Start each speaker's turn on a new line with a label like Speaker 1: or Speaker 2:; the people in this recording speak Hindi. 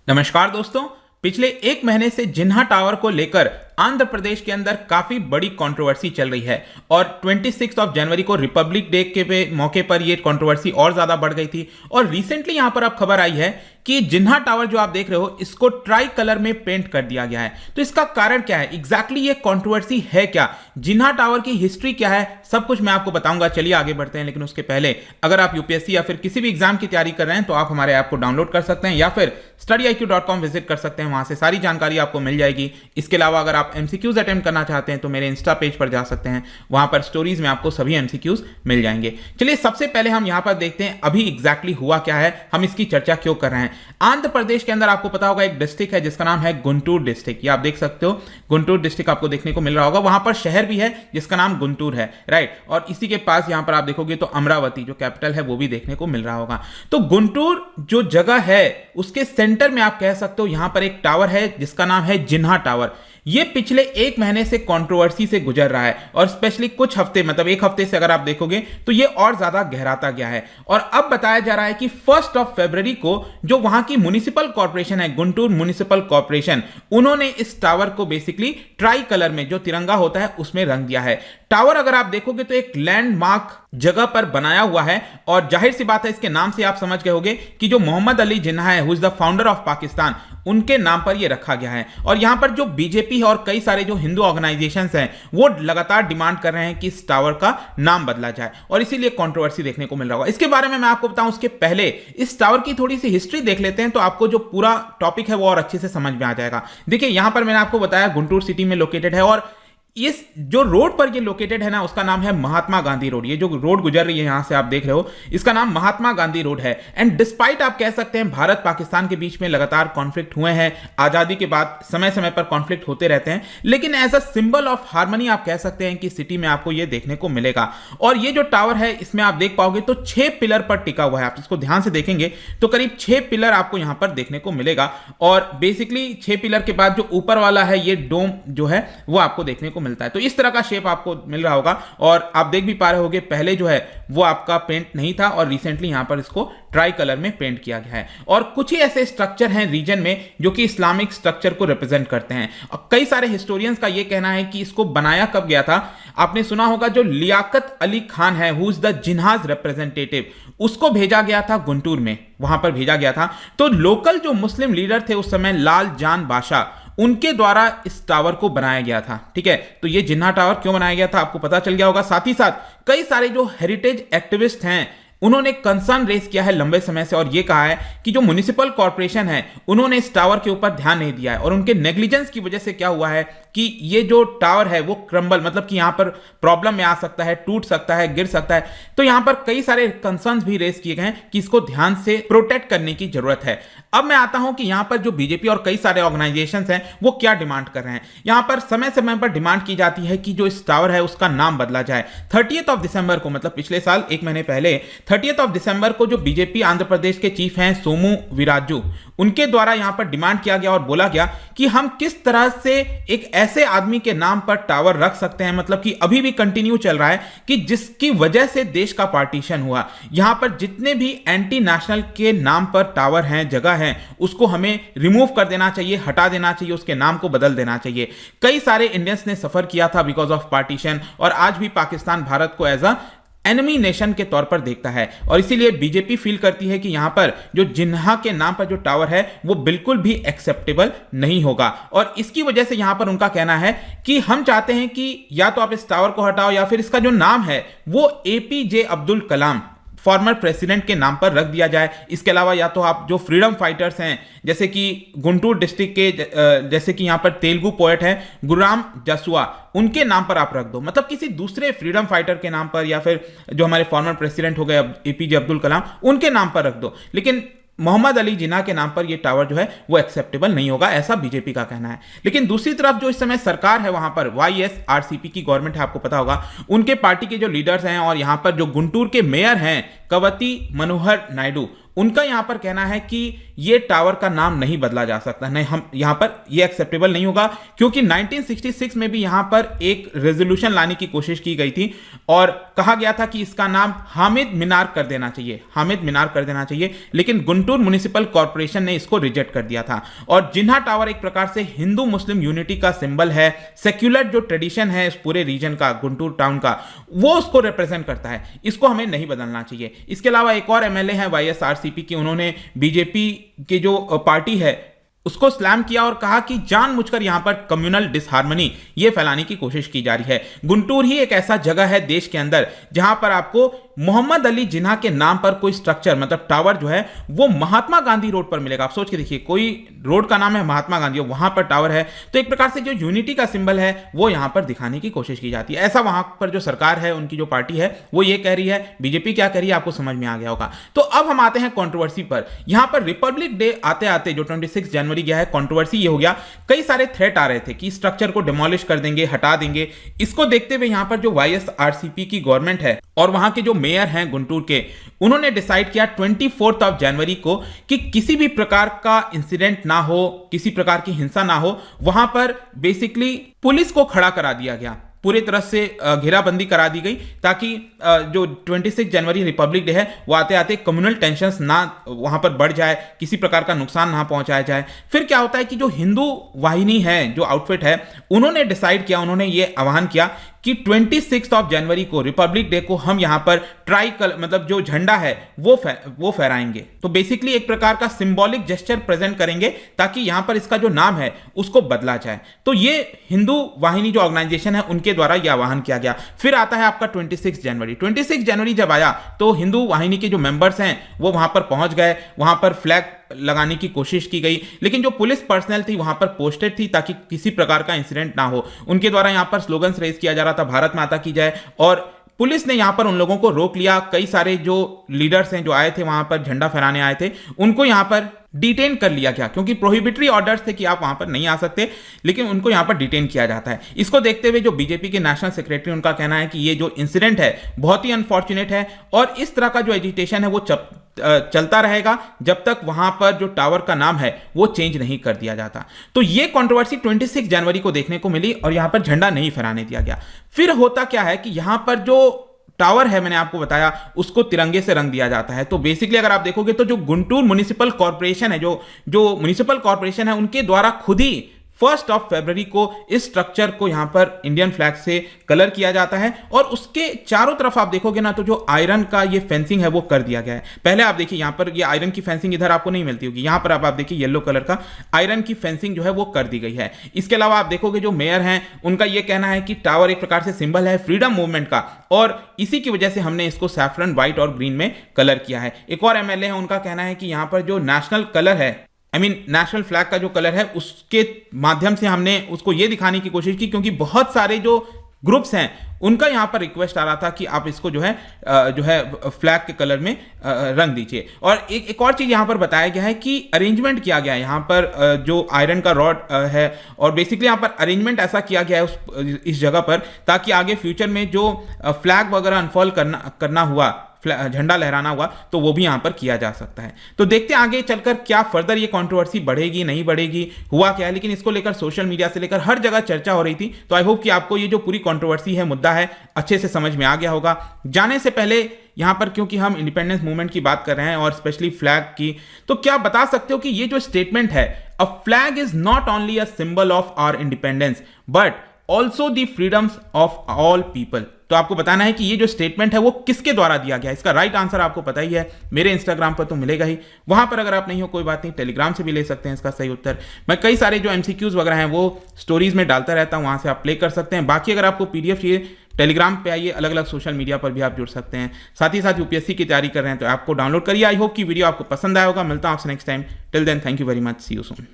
Speaker 1: नमस्कार दोस्तों। पिछले एक महीने से जिन्हा टावर को लेकर आंध्र प्रदेश के अंदर काफी बड़ी कंट्रोवर्सी चल रही है और 26 जनवरी को रिपब्लिक डे के मौके पर यह कंट्रोवर्सी और ज्यादा बढ़ गई थी। और रिसेंटली यहां पर अब खबर आई है कि जिन्हा टावर जो आप देख रहे हो इसको ट्राई कलर में पेंट कर दिया गया है। तो इसका कारण क्या है, एग्जैक्टली ये कंट्रोवर्सी है क्या, जिन्हा टावर की हिस्ट्री क्या है, सब कुछ मैं आपको बताऊंगा। चलिए आगे बढ़ते हैं, लेकिन उसके पहले अगर आप यूपीएससी या फिर किसी भी एग्जाम की तैयारी कर रहे हैं तो आप हमारे ऐप को डाउनलोड कर सकते हैं या फिर studyIQ.com विजिट कर सकते हैं, वहां से सारी जानकारी आपको मिल जाएगी। इसके अलावा अगर आप एमसीक्यूज अटेम्प्ट करना चाहते हैं तो मेरे इंस्टा पेज पर जा सकते हैं, वहां पर स्टोरीज में आपको सभी एमसीक्यूज मिल जाएंगे। चलिए सबसे पहले हम यहां पर देखते हैं अभी एग्जैक्टली हुआ क्या है, हम इसकी चर्चा क्यों कर रहे हैं। आंध्र प्रदेश के अंदर आपको पता होगा एक डिस्ट्रिक्ट है जिसका नाम है गुंटूर डिस्ट्रिक्ट। ये आप देख सकते हो, गुंटूर डिस्ट्रिक्ट आपको देखने को मिल रहा होगा। वहां पर शहर भी है जिसका नाम गुंटूर है, राइट। और इसी के पास यहां पर आप देखोगे तो अमरावती जो कैपिटल है वो भी देखने को मिल रहा होगा। तो गुंटूर जो जगह है उसके सेंटर में आप कह सकते हो यहां पर एक टावर है जिसका नाम है जिन्हा टावर। ये पिछले एक महीने से कंट्रोवर्सी से गुजर रहा है और स्पेशली कुछ हफ्ते, मतलब एक हफ्ते से अगर आप देखोगे तो ये और ज्यादा गहराता गया है। और अब बताया जा रहा है कि 1 फरवरी को जो वहां की म्युनिसिपल कॉर्पोरेशन है, गुंटूर म्युनिसिपल कॉर्पोरेशन, उन्होंने इस टावर को बेसिकली ट्राई कलर में जो तिरंगा होता है उसमें रंग दिया है। टावर अगर आप देखोगे तो एक लैंडमार्क जगह पर बनाया हुआ है और जाहिर सी बात है इसके नाम से आप समझ गए होंगे कि जो मोहम्मद अली जिन्हा है, who is the founder of Pakistan, उनके नाम पर यह रखा गया है। और यहां पर जो बीजेपी और कई सारे जो हिंदू ऑर्गेनाइजेशंस हैं वो लगातार डिमांड कर रहे हैं कि इस टावर का नाम बदला जाए और इसीलिए कंट्रोवर्सी देखने को मिल रहा होगा। इसके बारे में मैं आपको बताऊं उसके पहले इस टावर की थोड़ी सी हिस्ट्री देख लेते हैं तो आपको जो पूरा टॉपिक है वो और अच्छे से समझ में आ जाएगा। देखिए यहां पर मैंने आपको बताया गुंटूर सिटी में लोकेटेड है और इस जो रोड पर ये लोकेटेड है ना उसका नाम है महात्मा गांधी रोड। ये जो रोड गुजर रही है यहां से आप देख रहे हो इसका नाम महात्मा गांधी रोड है। एंड डिस्पाइट आप कह सकते हैं भारत पाकिस्तान के बीच में लगातार कॉन्फ्लिक्ट हुए हैं, आजादी के बाद समय समय पर कॉन्फ्लिक्ट होते रहते हैं, लेकिन as a symbol of harmony आप कह सकते हैं कि सिटी में आपको ये देखने को मिलेगा। और ये जो टावर है इसमें आप देख पाओगे तो 6 पिलर पर टिका हुआ है। आप इसको ध्यान से देखेंगे तो करीब 6 पिलर आपको यहां पर देखने को मिलेगा और बेसिकली 6 पिलर के बाद जो ऊपर वाला है ये डोम जो है वो आपको देखने को मिलता है। तो इस तरह का शेप आपको मिल रहा होगा और आप देख भी पा रहे होगे पहले जो है वो आपका पेंट नहीं था और रिसेंटली यहां पर इसको ट्राई कलर में पेंट किया गया है। और कुछ ही ऐसे स्ट्रक्चर हैं रीजन में जो कि इस्लामिक स्ट्रक्चर को रिप्रेजेंट करते हैं और कई सारे हिस्टोरियंस का यह कहना है कि इसको बनाया कब गया था। आपने सुना होगा जो लियाकत अली खान है, हु इज द जिन्हाज रिप्रेजेंटेटिव, उसको भेजा गया था गुंटूर में, वहां पर भेजा गया था। तो लोकल जो मुस्लिम लीडर थे उस समय लाल जान बादशाह, उनके द्वारा इस टावर को बनाया गया था। ठीक है, तो ये जिन्हा टावर क्यों बनाया गया था आपको पता चल गया होगा। साथ ही साथ कई सारे जो हेरिटेज एक्टिविस्ट हैं उन्होंने कंसर्न रेज किया है लंबे समय से और यह कहा है कि जो म्युनिसिपल कॉर्पोरेशन है उन्होंने इस टावर के ऊपर ध्यान नहीं दिया है और उनके नेग्लिजेंस की वजह से क्या हुआ है कि ये जो टावर है वो क्रम्बल, मतलब कि यहां पर प्रॉब्लम में आ सकता है, टूट सकता है, गिर सकता है। तो यहां पर कई सारे कंसर्न्स भी रेज किए गए हैं कि इसको ध्यान से प्रोटेक्ट करने की जरूरत है। अब मैं आता हूं कि यहां पर जो बीजेपी और कई सारे ऑर्गेनाइजेशंस हैं वो क्या डिमांड कर रहे हैं। यहां पर समय समय पर डिमांड की जाती है कि जो इस टावर है उसका नाम बदला जाए। 30 दिसंबर को, मतलब पिछले साल एक महीने पहले 30 दिसंबर को जो बीजेपी आंध्र प्रदेश के चीफ हैं सोमू वीराजू, उनके द्वारा यहां पर डिमांड किया गया और बोला गया कि हम किस तरह से एक ऐसे आदमी के नाम पर टावर रख सकते हैं, मतलब कि अभी भी कंटिन्यू चल रहा है, कि जिसकी वजह से देश का पार्टीशन हुआ। यहां पर जितने भी एंटी नेशनल के नाम पर टावर हैं, जगह हैं, उसको हमें रिमूव कर देना चाहिए, हटा देना चाहिए, उसके नाम को बदल देना चाहिए। कई सारे इंडियंस ने सफर किया था बिकॉज ऑफ पार्टीशन और आज भी पाकिस्तान भारत को एज अ एनिमी नेशन के तौर पर देखता है और इसीलिए बीजेपी फील करती है कि यहां पर जो जिन्हा के नाम पर जो टावर है वो बिल्कुल भी एक्सेप्टेबल नहीं होगा। और इसकी वजह से यहां पर उनका कहना है कि हम चाहते हैं कि या तो आप इस टावर को हटाओ या फिर इसका जो नाम है वो APJ Abdul Kalam former president के नाम पर रख दिया जाए। इसके अलावा या तो आप जो फ्रीडम फाइटर्स हैं जैसे कि गुंटूर डिस्ट्रिक्ट के जैसे कि यहां पर तेलुगु पोएट हैं गुरुराम जसुआ, उनके नाम पर आप रख दो, मतलब किसी दूसरे फ्रीडम फाइटर के नाम पर या फिर जो हमारे फॉर्मर प्रेसिडेंट हो गए एपीजे अब्दुल कलाम, उनके नाम पर रख दो। लेकिन मोहम्मद अली जिन्हा के नाम पर यह टावर जो है वो एक्सेप्टेबल नहीं होगा, ऐसा बीजेपी का कहना है। लेकिन दूसरी तरफ जो इस समय सरकार है वहां पर वाईएसआरसीपी की गवर्नमेंट है, आपको पता होगा, उनके पार्टी के जो लीडर्स हैं और यहां पर जो गुंटूर के मेयर हैं कवती मनोहर नायडू, उनका यहां पर कहना है कि ये टावर का नाम नहीं बदला जा सकता, नहीं, हम यहां पर ये एक्सेप्टेबल नहीं होगा, क्योंकि 1966 में भी यहां पर एक रेजोल्यूशन लाने की कोशिश की गई थी और कहा गया था कि इसका नाम हामिद मीनार कर देना चाहिए, हामिद मीनार कर देना चाहिए, लेकिन गुंटूर म्युनिसिपल कॉर्पोरेशन ने इसको रिजेक्ट कर दिया था। और जिन्हा टावर एक प्रकार से हिंदू मुस्लिम यूनिटी का सिंबल है, सेक्युलर जो ट्रेडिशन है इस पूरे रीजन का, गुंटूर टाउन का, वो उसको रिप्रेजेंट करता है, इसको हमें नहीं बदलना चाहिए। इसके अलावा एक और एमएलए है वाईएसआरसीपी की, उन्होंने बीजेपी की जो पार्टी है उसको स्लैम किया और कहा कि जानबूझकर यहां पर कम्युनल डिसहार्मनी ये फैलाने की कोशिश की जा रही है। गुंटूर ही एक ऐसा जगह है देश के अंदर जहां पर आपको मोहम्मद अली जिन्हा के नाम पर कोई स्ट्रक्चर, मतलब टावर जो है वो महात्मा गांधी रोड पर मिलेगा। आप सोच के देखिए, कोई रोड का नाम है महात्मा गांधी और वहां पर टावर है, तो एक प्रकार से जो यूनिटी का सिंबल है वो यहां पर दिखाने की कोशिश की जाती है। ऐसा वहां पर जो सरकार है, उनकी जो पार्टी है वो ये कह रही है, बीजेपी क्या कह रही है आपको समझ में आ गया होगा। तो अब हम आते हैं कंट्रोवर्सी पर। यहां पर रिपब्लिक डे आते आते जो 26 जनवरी गया है, कंट्रोवर्सी ये हो गया, कई सारे थ्रेट आ रहे थे कि स्ट्रक्चर को डिमोलिश कर देंगे, हटा देंगे। इसको देखते हुए यहां पर जो वाईएसआरसीपी की गवर्नमेंट है और वहां के जो मेयर हैं गुंटूर के, उन्होंने डिसाइड किया 24 जनवरी को कि किसी भी प्रकार का इंसिडेंट ना हो, किसी प्रकार की हिंसा ना हो। वहां पर बेसिकली पुलिस को खड़ा करा दिया गया, पूरी तरह से घेराबंदी करा दी गई, ताकि जो 26 जनवरी रिपब्लिक डे है वो आते आते कम्युनल टेंशंस ना वहां पर बढ़ जाए, किसी प्रकार का नुकसान ना पहुंचाया जाए। फिर क्या होता है कि जो हिंदू वाहिनी है, जो आउटफिट है, उन्होंने डिसाइड किया, उन्होंने ये आह्वान किया कि 26 जनवरी को रिपब्लिक डे को हम यहां पर मतलब जो झंडा है वो फहराएंगे। तो बेसिकली एक प्रकार का सिंबॉलिक जेस्चर प्रेजेंट करेंगे ताकि यहां पर इसका जो नाम है उसको बदला जाए। तो ये हिंदू वाहिनी जो ऑर्गेनाइजेशन है उनके द्वारा यह आह्वान किया गया। फिर आता है आपका 26 जनवरी। 26 जनवरी जब आया तो हिंदू वाहिनी के जो मेंबर्स हैं वो वहां पर पहुंच गए, वहां पर फ्लैग लगाने की कोशिश की गई, लेकिन जो पुलिस पर्सनल थी वहां पर पोस्टेड थी ताकि किसी प्रकार का इंसिडेंट ना हो। उनके द्वारा यहां पर स्लोगन्स रेज किया जा रहा था, भारत माता की जय, और पुलिस ने यहां पर उन लोगों को रोक लिया। कई सारे जो लीडर्स हैं जो आए थे वहां पर झंडा फहराने आए थे, उनको यहां पर डिटेन कर लिया गया, क्योंकि प्रोहिबिटरी ऑर्डर्स थे कि आप वहां पर नहीं आ सकते, लेकिन उनको यहां पर डिटेन किया जाता है। इसको देखते हुए जो बीजेपी के नेशनल सेक्रेटरी, उनका कहना है कि ये जो इंसिडेंट है बहुत ही अनफॉर्चुनेट है और इस तरह का जो एजिटेशन है वो चलता रहेगा जब तक वहां पर जो टावर का नाम है वो चेंज नहीं कर दिया जाता। तो ये कंट्रोवर्सी 26 जनवरी को देखने को मिली और यहां पर झंडा नहीं फहराने दिया गया। फिर होता क्या है कि यहां पर जो टावर है, मैंने आपको बताया, उसको तिरंगे से रंग दिया जाता है। तो बेसिकली अगर आप देखोगे तो जो गुंटूर म्युनिसिपल कॉर्पोरेशन है, जो म्युनिसिपल कॉर्पोरेशन है, उनके द्वारा खुद ही 1 फरवरी को इस स्ट्रक्चर को यहां पर इंडियन फ्लैग से कलर किया जाता है और उसके चारों तरफ आप देखोगे ना तो जो आयरन का ये फेंसिंग है वो कर दिया गया है। पहले आप देखिए यहां पर ये आयरन की फेंसिंग इधर आपको नहीं मिलती होगी, यहां पर आप देखिए येलो कलर का आयरन की फेंसिंग जो है वो कर दी गई है। इसके अलावा आप देखोगे जो मेयर हैं उनका ये कहना है कि टावर एक प्रकार से सिंबल है फ्रीडम मूवमेंट का और इसी की वजह से हमने इसको सैफरन, व्हाइट और ग्रीन में कलर किया है। एक और एमएलए है, उनका कहना है कि यहां पर जो नेशनल कलर है, नेशनल फ्लैग का जो कलर है उसके माध्यम से हमने उसको ये दिखाने की कोशिश की, क्योंकि बहुत सारे जो ग्रुप्स हैं उनका यहां पर रिक्वेस्ट आ रहा था कि आप इसको जो है फ्लैग के कलर में रंग दीजिए। और एक और चीज यहां पर बताया गया है कि अरेंजमेंट किया गया है यहां पर जो आयरन का रॉड है और बेसिकली यहां पर अरेंजमेंट ऐसा किया गया है इस जगह पर ताकि आगे फ्यूचर में जो फ्लैग वगैरह अनफॉल करना हुआ, झंडा लहराना हुआ, तो वो भी यहां पर किया जा सकता है। तो देखते हैं आगे चलकर क्या फर्दर ये कंट्रोवर्सी बढ़ेगी नहीं बढ़ेगी, हुआ क्या है। लेकिन इसको लेकर सोशल मीडिया से लेकर हर जगह चर्चा हो रही थी। तो आई होप कि आपको ये जो पूरी कंट्रोवर्सी है, मुद्दा है, अच्छे से समझ में आ गया होगा। जाने से पहले यहां पर क्योंकि हम इंडिपेंडेंस मूवमेंट की बात कर रहे हैं और स्पेशली फ्लैग की, तो क्या बता सकते हो कि ये जो स्टेटमेंट है, a flag is not only a symbol of our independence but also the freedoms of all people. तो आपको बताना है कि ये जो स्टेटमेंट है वो किसके द्वारा दिया गया है। इसका राइट आंसर आपको पता ही है, मेरे इंस्टाग्राम पर तो मिलेगा ही, वहां पर अगर आप नहीं हो कोई बात नहीं, टेलीग्राम से भी ले सकते हैं इसका सही उत्तर। मैं कई सारे जो एमसीक्यूज वगैरह हैं वो स्टोरीज में डालता रहता हूं, वहां से आप प्ले कर सकते हैं। बाकी अगर आपको पीडीएफ चाहिए, टेलीग्राम पे आइए, अलग अलग सोशल मीडिया पर भी आप जुड़ सकते हैं। साथ ही साथ यूपीएससी की तैयारी कर रहे हैं तो ऐप को डाउनलोड करिए। आई होप कि वीडियो आपको पसंद आया होगा। मिलता हूं आपसे next time. Till then, thank you very much, see you soon.